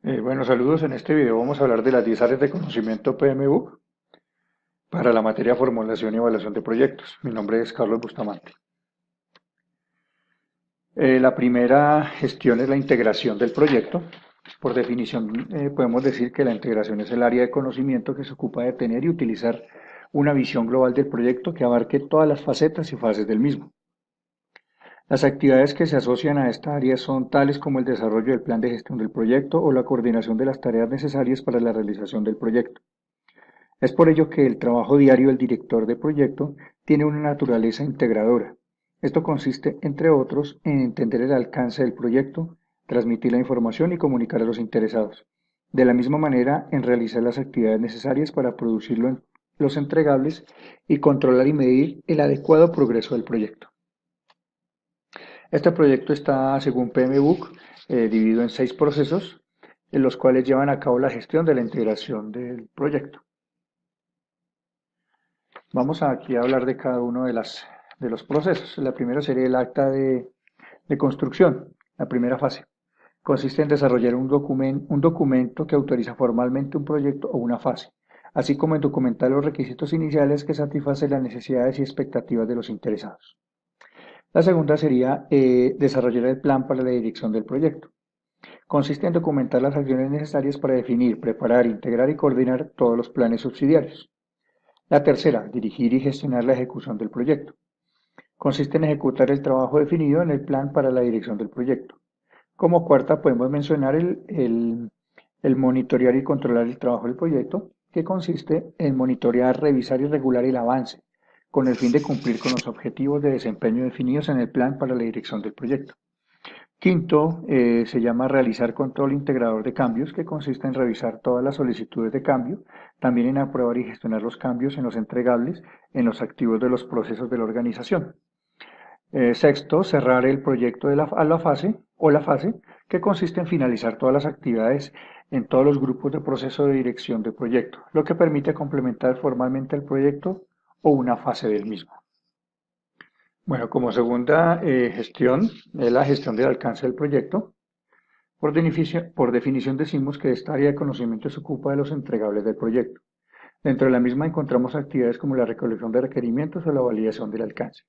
Bueno, saludos. En este video vamos a hablar de las 10 áreas de conocimiento PMU para la materia formulación y evaluación de proyectos. Mi nombre es Carlos Bustamante. La primera gestión es la integración del proyecto. Por definición, podemos decir que la integración es el área de conocimiento que se ocupa de tener y utilizar una visión global del proyecto que abarque todas las facetas y fases del mismo. Las actividades que se asocian a esta área son tales como el desarrollo del plan de gestión del proyecto o la coordinación de las tareas necesarias para la realización del proyecto. Es por ello que el trabajo diario del director de proyecto tiene una naturaleza integradora. Esto consiste, entre otros, en entender el alcance del proyecto, transmitir la información y comunicar a los interesados. De la misma manera, en realizar las actividades necesarias para producir los entregables y controlar y medir el adecuado progreso del proyecto. Este proyecto está, según PMBOK, dividido en 6 procesos, en los cuales llevan a cabo la gestión de la integración del proyecto. Vamos aquí a hablar de cada uno de los procesos. La primera sería el acta de construcción, la primera fase. Consiste en desarrollar un documento que autoriza formalmente un proyecto o una fase, así como en documentar los requisitos iniciales que satisfacen las necesidades y expectativas de los interesados. La segunda sería desarrollar el plan para la dirección del proyecto. Consiste en documentar las acciones necesarias para definir, preparar, integrar y coordinar todos los planes subsidiarios. La tercera, dirigir y gestionar la ejecución del proyecto. Consiste en ejecutar el trabajo definido en el plan para la dirección del proyecto. Como cuarta podemos mencionar el monitorear y controlar el trabajo del proyecto, que consiste en monitorear, revisar y regular el avance, con el fin de cumplir con los objetivos de desempeño definidos en el plan para la dirección del proyecto. Quinto, se llama realizar control integrador de cambios, que consiste en revisar todas las solicitudes de cambio, también en aprobar y gestionar los cambios en los entregables, en los activos de los procesos de la organización. Sexto, cerrar el proyecto a la fase o la fase, que consiste en finalizar todas las actividades en todos los grupos de proceso de dirección de proyecto, lo que permite complementar formalmente el proyecto o una fase del mismo. Bueno, como segunda gestión, es la gestión del alcance del proyecto. Por definición decimos que esta área de conocimiento se ocupa de los entregables del proyecto. Dentro de la misma encontramos actividades como la recolección de requerimientos o la validación del alcance.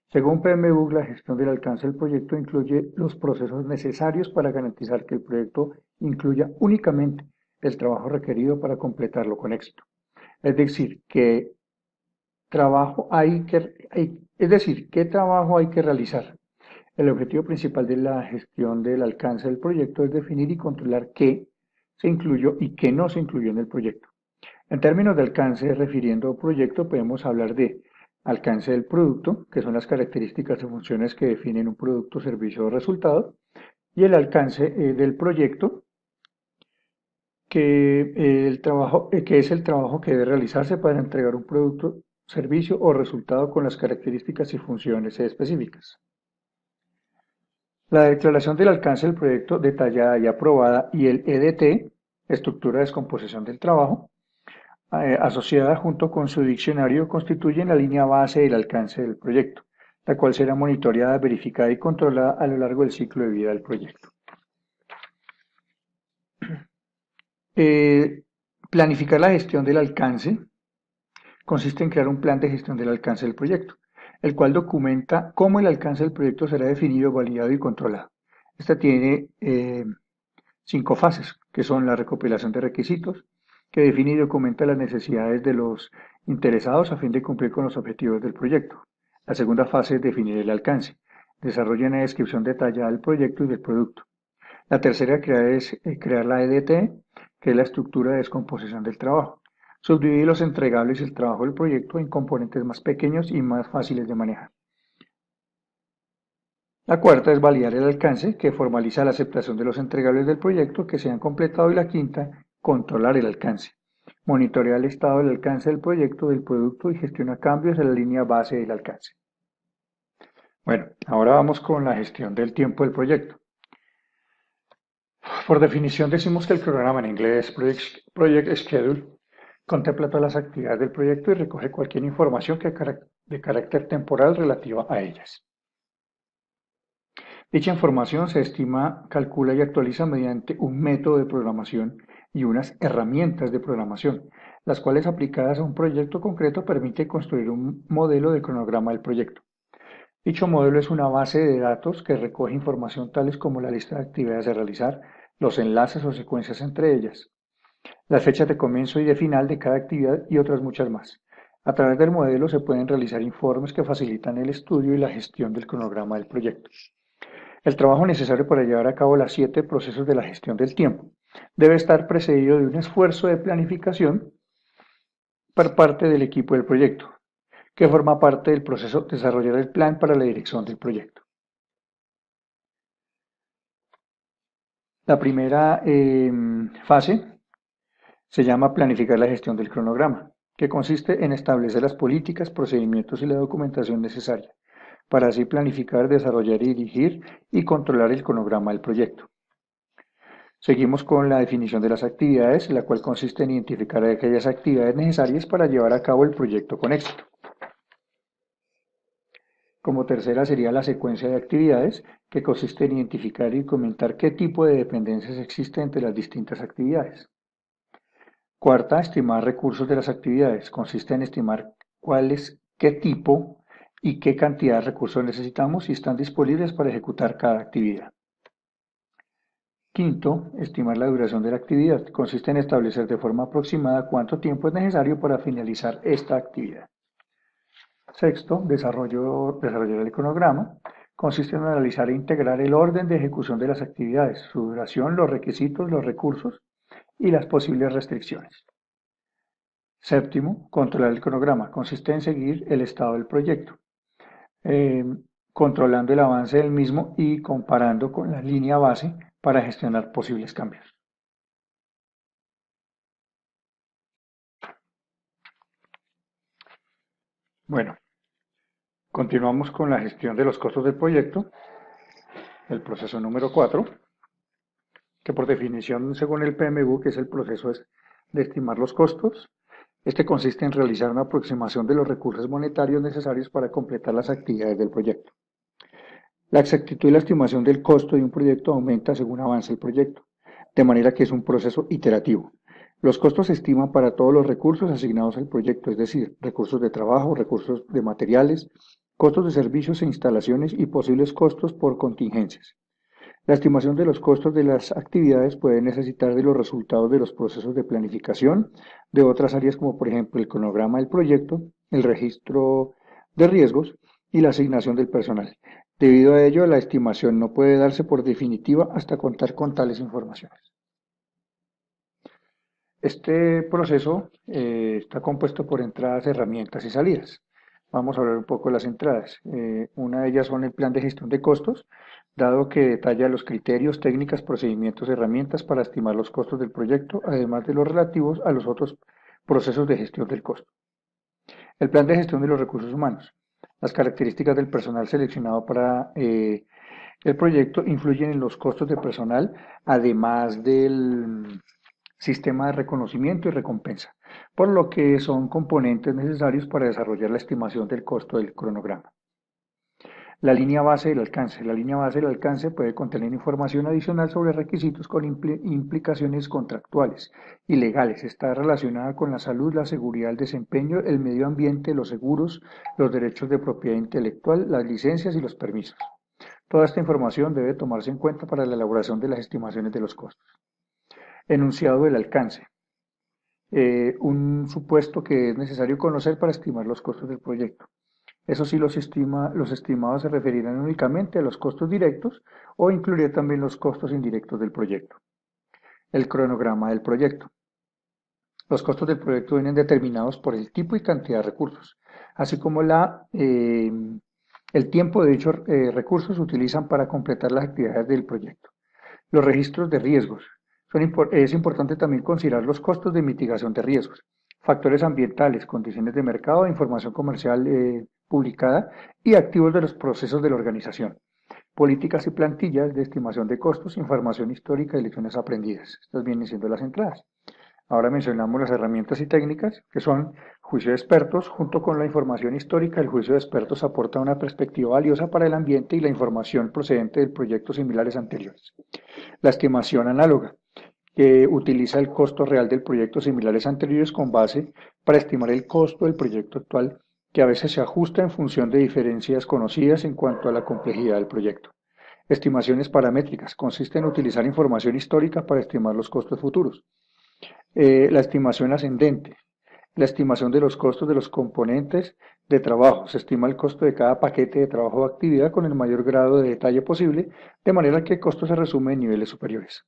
Según PMBOK, la gestión del alcance del proyecto incluye los procesos necesarios para garantizar que el proyecto incluya únicamente el trabajo requerido para completarlo con éxito. Es decir, qué trabajo hay que realizar. El objetivo principal de la gestión del alcance del proyecto es definir y controlar qué se incluyó y qué no se incluyó en el proyecto. En términos de alcance, refiriendo a proyecto, podemos hablar de alcance del producto, que son las características y funciones que definen un producto, servicio o resultado, y el alcance del proyecto, que es el trabajo que debe realizarse para entregar un producto, servicio o resultado con las características y funciones específicas. La declaración del alcance del proyecto detallada y aprobada y el EDT, estructura de descomposición del trabajo, asociada junto con su diccionario constituyen la línea base del alcance del proyecto, la cual será monitoreada, verificada y controlada a lo largo del ciclo de vida del proyecto. Eh, Planificar la gestión del alcance consiste en crear un plan de gestión del alcance del proyecto, el cual documenta cómo el alcance del proyecto será definido, validado y controlado. Esta tiene 5 fases, que son la recopilación de requisitos, que define y documenta las necesidades de los interesados a fin de cumplir con los objetivos del proyecto. La segunda fase es definir el alcance. Desarrolla una descripción detallada del proyecto y del producto. La tercera es crear la EDT, que es la estructura de descomposición del trabajo. Subdivide los entregables y el trabajo del proyecto en componentes más pequeños y más fáciles de manejar. La cuarta es validar el alcance, que formaliza la aceptación de los entregables del proyecto que se han completado. Y la quinta, controlar el alcance. Monitorea el estado del alcance del proyecto, del producto y gestiona cambios en la línea base del alcance. Bueno, ahora vamos con la gestión del tiempo del proyecto. Por definición decimos que el programa, en inglés Project Schedule, contempla todas las actividades del proyecto y recoge cualquier información de carácter temporal relativa a ellas. Dicha información se estima, calcula y actualiza mediante un método de programación y unas herramientas de programación, las cuales aplicadas a un proyecto concreto permiten construir un modelo de cronograma del proyecto. Dicho modelo es una base de datos que recoge información tales como la lista de actividades a realizar, los enlaces o secuencias entre ellas, las fechas de comienzo y de final de cada actividad y otras muchas más. A través del modelo se pueden realizar informes que facilitan el estudio y la gestión del cronograma del proyecto. El trabajo necesario para llevar a cabo los 7 procesos de la gestión del tiempo debe estar precedido de un esfuerzo de planificación por parte del equipo del proyecto, que forma parte del proceso de desarrollar el plan para la dirección del proyecto. La primera fase se llama planificar la gestión del cronograma, que consiste en establecer las políticas, procedimientos y la documentación necesaria para así planificar, desarrollar y dirigir y controlar el cronograma del proyecto. Seguimos con la definición de las actividades, la cual consiste en identificar aquellas actividades necesarias para llevar a cabo el proyecto con éxito. Como tercera sería la secuencia de actividades, que consiste en identificar y comentar qué tipo de dependencias existen entre las distintas actividades. Cuarta, estimar recursos de las actividades. Consiste en estimar cuáles, qué tipo y qué cantidad de recursos necesitamos y están disponibles para ejecutar cada actividad. Quinto, estimar la duración de la actividad. Consiste en establecer de forma aproximada cuánto tiempo es necesario para finalizar esta actividad. Sexto, desarrollar el cronograma. Consiste en analizar e integrar el orden de ejecución de las actividades, su duración, los requisitos, los recursos y las posibles restricciones. Séptimo, controlar el cronograma. Consiste en seguir el estado del proyecto, eh, controlando el avance del mismo y comparando con la línea base para gestionar posibles cambios. Bueno, continuamos con la gestión de los costos del proyecto, el proceso número 4, que por definición, según el PMU, que es el proceso de estimar los costos. Este consiste en realizar una aproximación de los recursos monetarios necesarios para completar las actividades del proyecto. La exactitud y la estimación del costo de un proyecto aumenta según avanza el proyecto, de manera que es un proceso iterativo. Los costos se estiman para todos los recursos asignados al proyecto, es decir, recursos de trabajo, recursos de materiales, costos de servicios e instalaciones y posibles costos por contingencias. La estimación de los costos de las actividades puede necesitar de los resultados de los procesos de planificación de otras áreas como por ejemplo el cronograma del proyecto, el registro de riesgos y la asignación del personal. Debido a ello, la estimación no puede darse por definitiva hasta contar con tales informaciones. Este proceso está compuesto por entradas, herramientas y salidas. Vamos a hablar un poco de las entradas. Una de ellas son el plan de gestión de costos, dado que detalla los criterios, técnicas, procedimientos, herramientas para estimar los costos del proyecto, además de los relativos a los otros procesos de gestión del costo. El plan de gestión de los recursos humanos. Las características del personal seleccionado para el proyecto influyen en los costos de personal, además del sistema de reconocimiento y recompensa, por lo que son componentes necesarios para desarrollar la estimación del costo del cronograma. La línea base del alcance. La línea base del alcance puede contener información adicional sobre requisitos con implicaciones contractuales y legales. Está relacionada con la salud, la seguridad, el desempeño, el medio ambiente, los seguros, los derechos de propiedad intelectual, las licencias y los permisos. Toda esta información debe tomarse en cuenta para la elaboración de las estimaciones de los costos. Enunciado del alcance. Un supuesto que es necesario conocer para estimar los costos del proyecto. Eso sí, los estimados se referirán únicamente a los costos directos o incluirá también los costos indirectos del proyecto. El cronograma del proyecto. Los costos del proyecto vienen determinados por el tipo y cantidad de recursos, así como el tiempo de dichos recursos se utilizan para completar las actividades del proyecto. Los registros de riesgos. Es importante también considerar los costos de mitigación de riesgos, factores ambientales, condiciones de mercado, información comercial publicada y activos de los procesos de la organización. Políticas y plantillas de estimación de costos, información histórica y lecciones aprendidas. Estas vienen siendo las entradas. Ahora mencionamos las herramientas y técnicas, que son juicio de expertos. Junto con la información histórica, el juicio de expertos aporta una perspectiva valiosa para el ambiente y la información procedente de proyectos similares anteriores. La estimación análoga, que utiliza el costo real del proyecto similares anteriores con base para estimar el costo del proyecto actual, que a veces se ajusta en función de diferencias conocidas en cuanto a la complejidad del proyecto. Estimaciones paramétricas consiste en utilizar información histórica para estimar los costos futuros. La estimación ascendente, la estimación de los costos de los componentes de trabajo. Se estima el costo de cada paquete de trabajo o actividad con el mayor grado de detalle posible, de manera que el costo se resume en niveles superiores.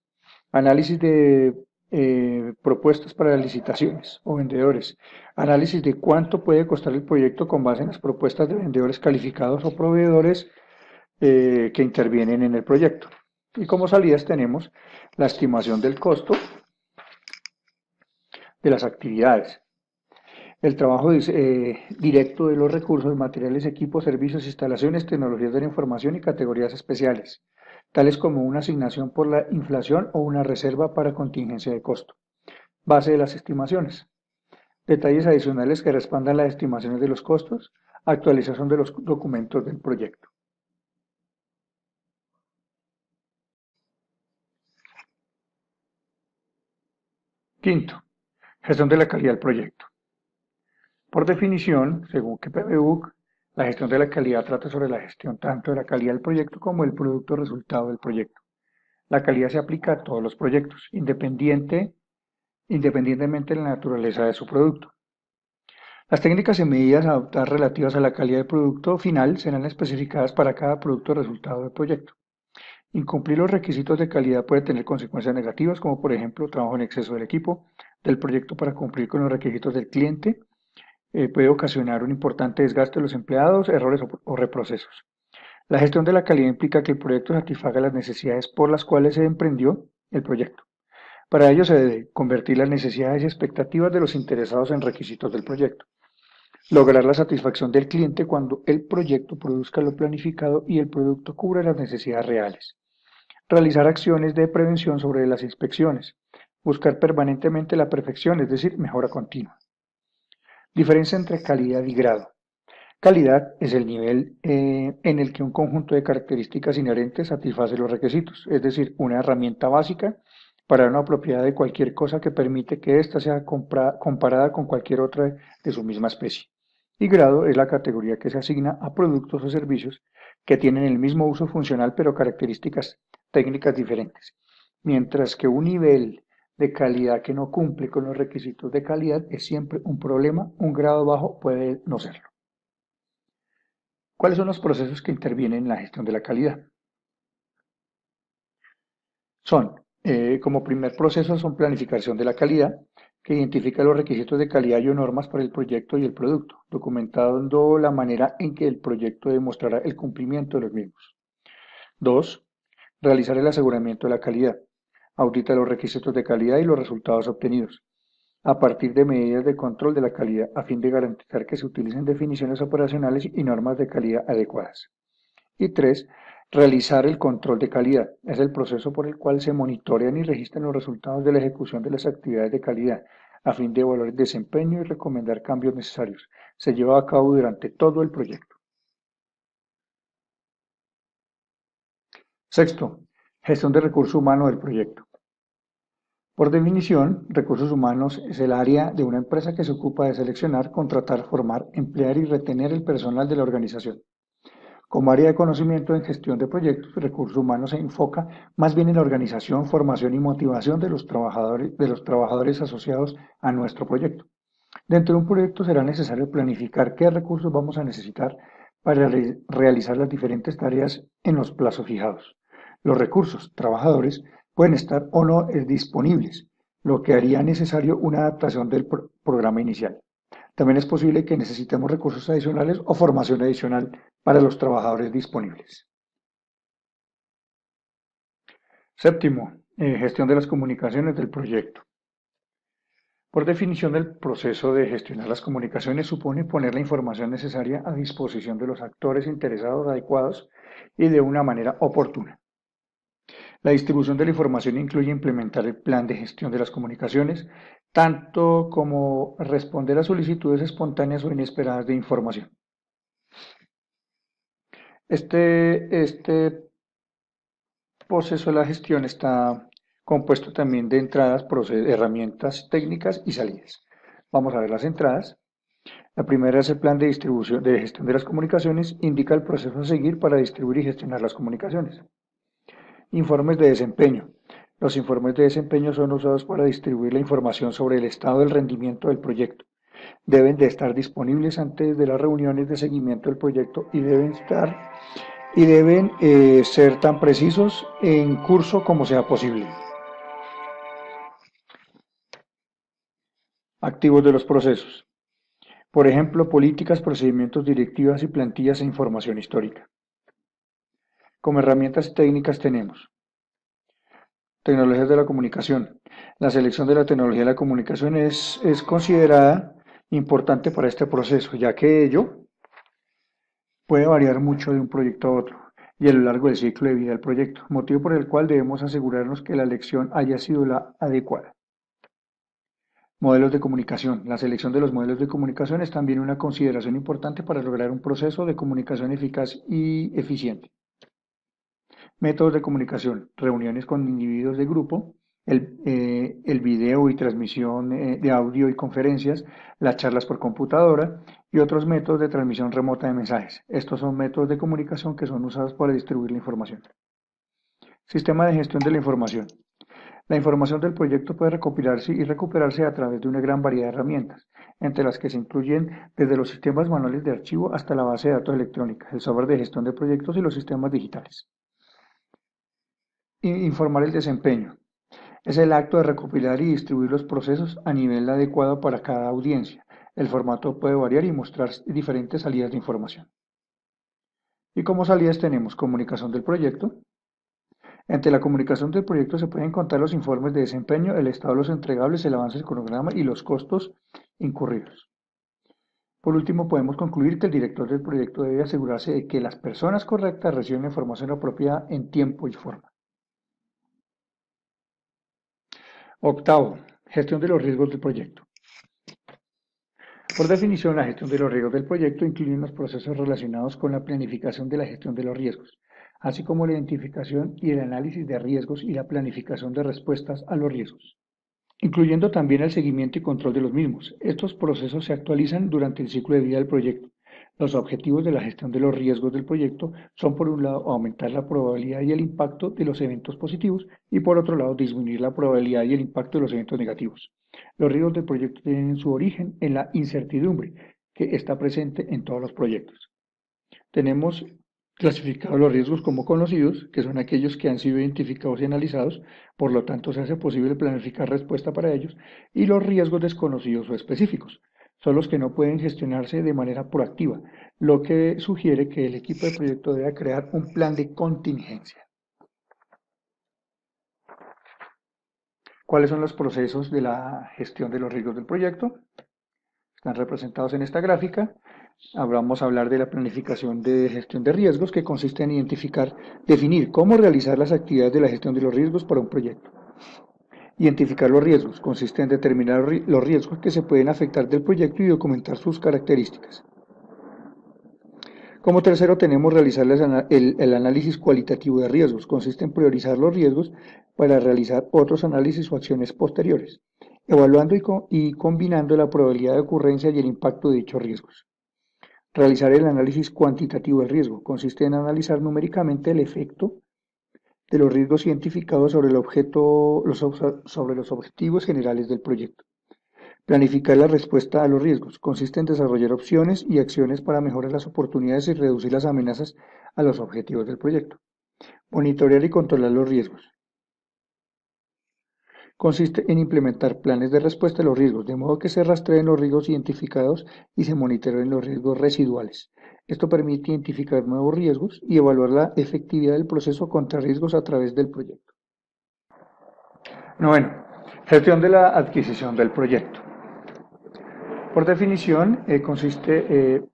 Análisis de propuestas para licitaciones o vendedores. Análisis de cuánto puede costar el proyecto con base en las propuestas de vendedores calificados o proveedores que intervienen en el proyecto. Y como salidas tenemos la estimación del costo de las actividades, el trabajo directo de los recursos, materiales, equipos, servicios, instalaciones, tecnologías de la información y categorías especiales, tales como una asignación por la inflación o una reserva para contingencia de costo. Base de las estimaciones. Detalles adicionales que respaldan las estimaciones de los costos. Actualización de los documentos del proyecto. Quinto, gestión de la calidad del proyecto. Por definición, según KPBUK, la gestión de la calidad trata sobre la gestión tanto de la calidad del proyecto como del producto resultado del proyecto. La calidad se aplica a todos los proyectos, independientemente de la naturaleza de su producto. Las técnicas y medidas a adoptar relativas a la calidad del producto final serán especificadas para cada producto resultado del proyecto. Incumplir los requisitos de calidad puede tener consecuencias negativas, como por ejemplo trabajo en exceso del equipo del proyecto para cumplir con los requisitos del cliente, puede ocasionar un importante desgaste de los empleados, errores o reprocesos. La gestión de la calidad implica que el proyecto satisfaga las necesidades por las cuales se emprendió el proyecto. Para ello se debe convertir las necesidades y expectativas de los interesados en requisitos del proyecto. Lograr la satisfacción del cliente cuando el proyecto produzca lo planificado y el producto cubra las necesidades reales. Realizar acciones de prevención sobre las inspecciones. Buscar permanentemente la perfección, es decir, mejora continua. Diferencia entre calidad y grado. Calidad es el nivel en el que un conjunto de características inherentes satisface los requisitos, es decir, una herramienta básica para una propiedad de cualquier cosa que permite que ésta sea comparada con cualquier otra de su misma especie. Y grado es la categoría que se asigna a productos o servicios que tienen el mismo uso funcional pero características técnicas diferentes. Mientras que un nivel de calidad que no cumple con los requisitos de calidad es siempre un problema, un grado bajo puede no serlo. ¿Cuáles son los procesos que intervienen en la gestión de la calidad? Como primer proceso, son planificación de la calidad, que identifica los requisitos de calidad y normas para el proyecto y el producto, documentando la manera en que el proyecto demostrará el cumplimiento de los mismos. 2. Realizar el aseguramiento de la calidad. Audita los requisitos de calidad y los resultados obtenidos, a partir de medidas de control de la calidad, a fin de garantizar que se utilicen definiciones operacionales y normas de calidad adecuadas. Y 3. Realizar el control de calidad. Es el proceso por el cual se monitorean y registran los resultados de la ejecución de las actividades de calidad, a fin de evaluar el desempeño y recomendar cambios necesarios. Se lleva a cabo durante todo el proyecto. Sexto, gestión de recursos humanos del proyecto. Por definición, recursos humanos es el área de una empresa que se ocupa de seleccionar, contratar, formar, emplear y retener el personal de la organización. Como área de conocimiento en gestión de proyectos, recursos humanos se enfoca más bien en la organización, formación y motivación de los trabajadores asociados a nuestro proyecto. Dentro de un proyecto será necesario planificar qué recursos vamos a necesitar para realizar las diferentes tareas en los plazos fijados. Los recursos, trabajadores, pueden estar o no disponibles, lo que haría necesario una adaptación del programa inicial. También es posible que necesitemos recursos adicionales o formación adicional para los trabajadores disponibles. Séptimo, gestión de las comunicaciones del proyecto. Por definición, el proceso de gestionar las comunicaciones supone poner la información necesaria a disposición de los actores interesados adecuados y de una manera oportuna. La distribución de la información incluye implementar el plan de gestión de las comunicaciones, tanto como responder a solicitudes espontáneas o inesperadas de información. Este proceso de la gestión está compuesto también de entradas, herramientas técnicas y salidas. Vamos a ver las entradas. La primera es el plan de distribución de gestión de las comunicaciones, indica el proceso a seguir para distribuir y gestionar las comunicaciones. Informes de desempeño. Los informes de desempeño son usados para distribuir la información sobre el estado del rendimiento del proyecto. Deben de estar disponibles antes de las reuniones de seguimiento del proyecto y deben ser tan precisos en curso como sea posible. Activos de los procesos. Por ejemplo, políticas, procedimientos, directivas y plantillas e información histórica. Como herramientas técnicas tenemos tecnologías de la comunicación. La selección de la tecnología de la comunicación es considerada importante para este proceso, ya que ello puede variar mucho de un proyecto a otro y a lo largo del ciclo de vida del proyecto, motivo por el cual debemos asegurarnos que la elección haya sido la adecuada. Modelos de comunicación. La selección de los modelos de comunicación es también una consideración importante para lograr un proceso de comunicación eficaz y eficiente. Métodos de comunicación, reuniones con individuos de grupo, el video y transmisión de audio y conferencias, las charlas por computadora y otros métodos de transmisión remota de mensajes. Estos son métodos de comunicación que son usados para distribuir la información. Sistema de gestión de la información. La información del proyecto puede recopilarse y recuperarse a través de una gran variedad de herramientas, entre las que se incluyen desde los sistemas manuales de archivo hasta la base de datos electrónica, el software de gestión de proyectos y los sistemas digitales. Informar el desempeño. Es el acto de recopilar y distribuir los procesos a nivel adecuado para cada audiencia. El formato puede variar y mostrar diferentes salidas de información. Y como salidas tenemos comunicación del proyecto. Entre la comunicación del proyecto se pueden contar los informes de desempeño, el estado de los entregables, el avance del cronograma y los costos incurridos. Por último, podemos concluir que el director del proyecto debe asegurarse de que las personas correctas reciben la información apropiada en tiempo y forma. Octavo, gestión de los riesgos del proyecto. Por definición, la gestión de los riesgos del proyecto incluye los procesos relacionados con la planificación de la gestión de los riesgos, así como la identificación y el análisis de riesgos y la planificación de respuestas a los riesgos, incluyendo también el seguimiento y control de los mismos. Estos procesos se actualizan durante el ciclo de vida del proyecto. Los objetivos de la gestión de los riesgos del proyecto son, por un lado, aumentar la probabilidad y el impacto de los eventos positivos y, por otro lado, disminuir la probabilidad y el impacto de los eventos negativos. Los riesgos del proyecto tienen su origen en la incertidumbre que está presente en todos los proyectos. Tenemos clasificados los riesgos como conocidos, que son aquellos que han sido identificados y analizados, por lo tanto se hace posible planificar respuesta para ellos, y los riesgos desconocidos o específicos, son los que no pueden gestionarse de manera proactiva, lo que sugiere que el equipo de proyecto debe crear un plan de contingencia. ¿Cuáles son los procesos de la gestión de los riesgos del proyecto? Están representados en esta gráfica. Vamos a hablar de la planificación de gestión de riesgos, que consiste en definir cómo realizar las actividades de la gestión de los riesgos para un proyecto. Identificar los riesgos, consiste en determinar los riesgos que se pueden afectar del proyecto y documentar sus características. Como tercero tenemos realizar el análisis cualitativo de riesgos, consiste en priorizar los riesgos para realizar otros análisis o acciones posteriores, evaluando y combinando la probabilidad de ocurrencia y el impacto de dichos riesgos. Realizar el análisis cuantitativo del riesgo, consiste en analizar numéricamente el efecto de los riesgos identificados sobre los objetivos generales del proyecto. Planificar la respuesta a los riesgos, consiste en desarrollar opciones y acciones para mejorar las oportunidades y reducir las amenazas a los objetivos del proyecto. Monitorear y controlar los riesgos. Consiste en implementar planes de respuesta a los riesgos, de modo que se rastreen los riesgos identificados y se monitoreen los riesgos residuales. Esto permite identificar nuevos riesgos y evaluar la efectividad del proceso contra riesgos a través del proyecto. Noveno, gestión de la adquisición del proyecto. Por definición,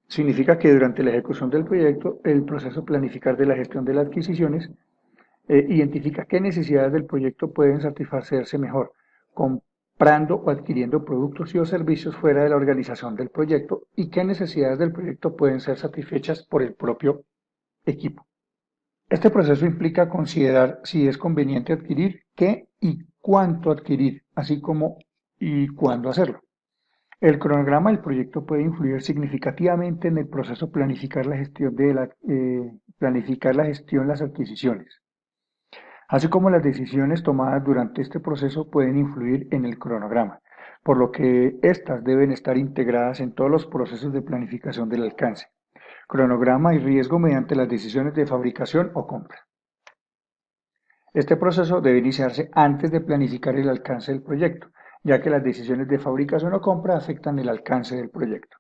significa que durante la ejecución del proyecto, el proceso planificar de la gestión de las adquisiciones Identifica qué necesidades del proyecto pueden satisfacerse mejor, comprando o adquiriendo productos y o servicios fuera de la organización del proyecto y qué necesidades del proyecto pueden ser satisfechas por el propio equipo. Este proceso implica considerar si es conveniente adquirir, qué y cuánto adquirir, así como y cuándo hacerlo. El cronograma del proyecto puede influir significativamente en el proceso de planificar la gestión, las adquisiciones, así como las decisiones tomadas durante este proceso pueden influir en el cronograma, por lo que éstas deben estar integradas en todos los procesos de planificación del alcance, cronograma y riesgo mediante las decisiones de fabricación o compra. Este proceso debe iniciarse antes de planificar el alcance del proyecto, ya que las decisiones de fabricación o compra afectan el alcance del proyecto.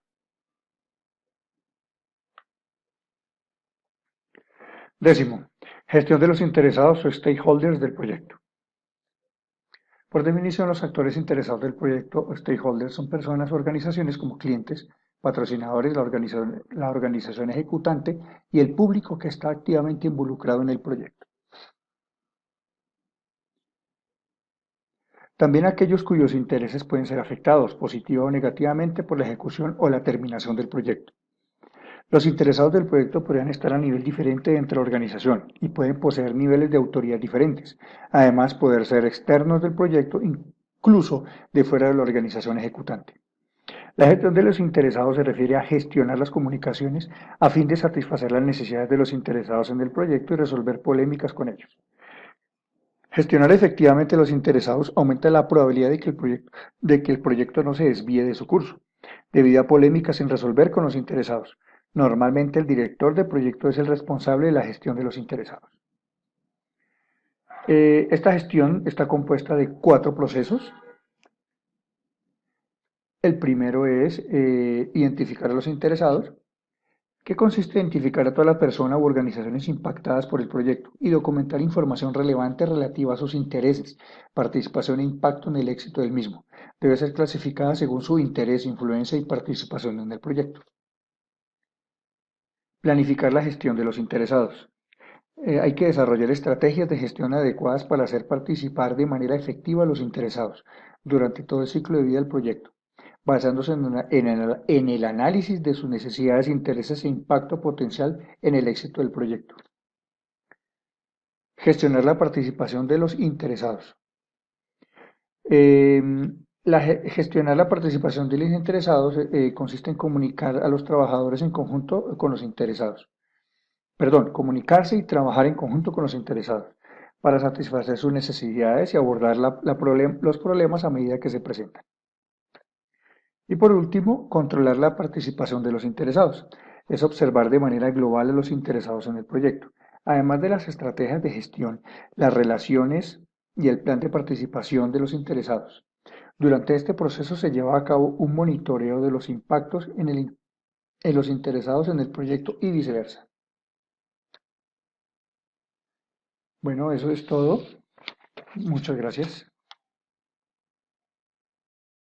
Décimo, gestión de los interesados o stakeholders del proyecto. Por definición, los actores interesados del proyecto o stakeholders son personas o organizaciones como clientes, patrocinadores, la organización ejecutante y el público que está activamente involucrado en el proyecto. También aquellos cuyos intereses pueden ser afectados positiva o negativamente por la ejecución o la terminación del proyecto. Los interesados del proyecto podrían estar a nivel diferente dentro de la organización y pueden poseer niveles de autoridad diferentes. Además, poder ser externos del proyecto, incluso de fuera de la organización ejecutante. La gestión de los interesados se refiere a gestionar las comunicaciones a fin de satisfacer las necesidades de los interesados en el proyecto y resolver polémicas con ellos. Gestionar efectivamente los interesados aumenta la probabilidad de que el proyecto no se desvíe de su curso, debido a polémicas sin resolver con los interesados. Normalmente el director de proyecto es el responsable de la gestión de los interesados. Esta gestión está compuesta de 4 procesos. El primero es identificar a los interesados, que consiste en identificar a toda la persona u organizaciones impactadas por el proyecto y documentar información relevante relativa a sus intereses, participación e impacto en el éxito del mismo. Debe ser clasificada según su interés, influencia y participación en el proyecto. Planificar la gestión de los interesados. Hay que desarrollar estrategias de gestión adecuadas para hacer participar de manera efectiva a los interesados durante todo el ciclo de vida del proyecto, basándose en el análisis de sus necesidades, intereses e impacto potencial en el éxito del proyecto. Gestionar la participación de los interesados. Eh, Gestionar la participación de los interesados consiste en comunicar a los trabajadores en conjunto con los interesados. Perdón, comunicarse y trabajar en conjunto con los interesados para satisfacer sus necesidades y abordar los problemas a medida que se presentan. Y por último, controlar la participación de los interesados. Es observar de manera global a los interesados en el proyecto. Además de las estrategias de gestión, las relaciones y el plan de participación de los interesados. Durante este proceso se lleva a cabo un monitoreo de los impactos en los interesados en el proyecto y viceversa. Bueno, eso es todo. Muchas gracias.